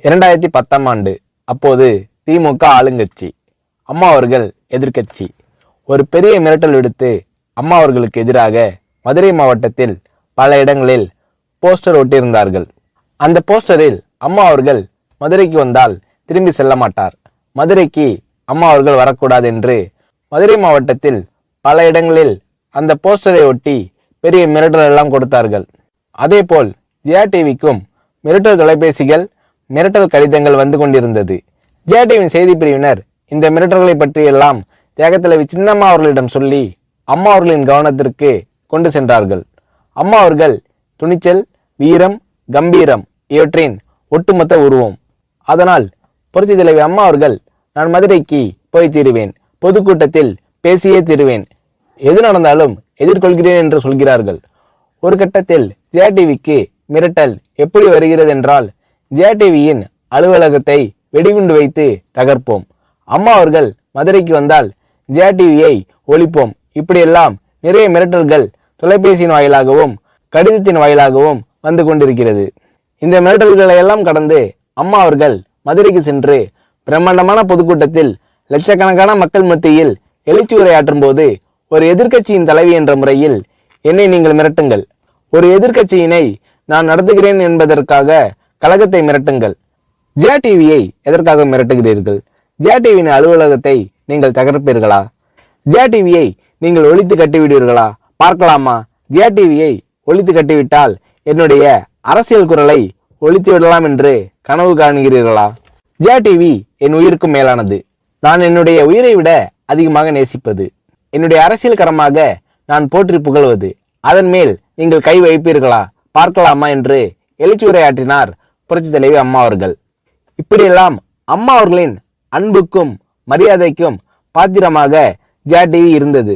2010ஆம் ஆண்டு. அப்போது திமுக ஆளுங்கட்சி, அம்மா அவர்கள் எதிர்க்கட்சி. ஒரு பெரிய மிரட்டல் விடுத்து அம்மா அவர்களுக்கு எதிராக மதுரை மாவட்டத்தில் பல இடங்களில் போஸ்டர் ஒட்டியிருந்தார்கள். அந்த போஸ்டரில் அம்மா அவர்கள் மதுரைக்கு வந்தால் திரும்பி செல்ல மாட்டார், மதுரைக்கு அம்மா அவர்கள் வரக்கூடாது என்று மதுரை மாவட்டத்தில் பல இடங்களில் அந்த போஸ்டரை ஒட்டி பெரிய மிரட்டல் எல்லாம் கொடுத்தார்கள். அதேபோல் ஜெயா டிவிக்கும் மிரட்டல் தொலைபேசிகள், மிரட்டல் கடிதங்கள் வந்து கொண்டிருந்தது. ஜெயா டிவியின் செய்தி பிரிவினர் இந்த மிரட்டல்களை பற்றியெல்லாம் தியாகத்தலைவி சின்னம்மா அவர்களிடம் சொல்லி அம்மா அவர்களின் கவனத்திற்கு கொண்டு சென்றார்கள். அம்மா அவர்கள் துணிச்சல், வீரம், கம்பீரம் இவற்றின் ஒட்டுமொத்த உருவம். அதனால் புரட்சி தலைவி அம்மா அவர்கள், நான் மதுரைக்கு போய் தீருவேன், பொதுக்கூட்டத்தில் பேசியே தீருவேன், எது நடந்தாலும் எதிர்கொள்கிறேன் என்று சொல்கிறார்கள். ஒரு கட்டத்தில் ஜெயா டிவிக்கு மிரட்டல் எப்படி வருகிறது என்றால், ஜெயா டிவியின் அலுவலகத்தை வெடிகுண்டு வைத்து தகர்ப்போம், அம்மா அவர்கள் மதுரைக்கு வந்தால் ஜெயா டிவியை ஒழிப்போம், இப்படியெல்லாம் நிறைய மிரட்டல்கள் தொலைபேசியின் வாயிலாகவும் கடிதத்தின் வாயிலாகவும் வந்து கொண்டிருக்கிறது. இந்த மிரட்டல்களை எல்லாம் கடந்து அம்மா அவர்கள் மதுரைக்கு சென்று பிரம்மாண்டமான பொதுக்கூட்டத்தில் லட்சக்கணக்கான மக்கள் மத்தியில் எழுச்சி உரையாற்றும் போது, ஒரு எதிர்க்கட்சியின் தலைவி என்ற முறையில் என்னை நீங்கள் மிரட்டுங்கள், ஒரு எதிர்க்கட்சியினை நான் நடத்துகிறேன் என்பதற்காக கழகத்தை மிரட்டுங்கள், ஜெயா டிவியை எதற்காக மிரட்டுகிறீர்கள், ஜெயா டிவியின் அலுவலகத்தை நீங்கள் தகர்ப்பீர்களா, ஜெயா டிவியை நீங்கள் ஒழித்து கட்டிவிடுவீர்களா, பார்க்கலாமா, ஜெயா டிவியை ஒழித்து கட்டிவிட்டால் என்னுடைய அரசியல் குரலை ஒழித்து விடலாம் என்று கனவு காணுகிறீர்களா? ஜெயா டிவி என் உயிருக்கும் மேலானது, நான் என்னுடைய உயிரை விட அதிகமாக நேசிப்பது, என்னுடைய அரசியல் கரமாக நான் போற்றி புகழ்வது, அதன் மேல் நீங்கள் கை வைப்பீர்களா, பார்க்கலாமா என்று எழுச்சி உரையாற்றினார் புரட்சி தலைவி அம்மா அவர்கள். இப்படியெல்லாம் அம்மா அவர்களின் அன்புக்கும் மரியாதைக்கும் பாத்திரமாக ஜெயா டிவி இருந்தது.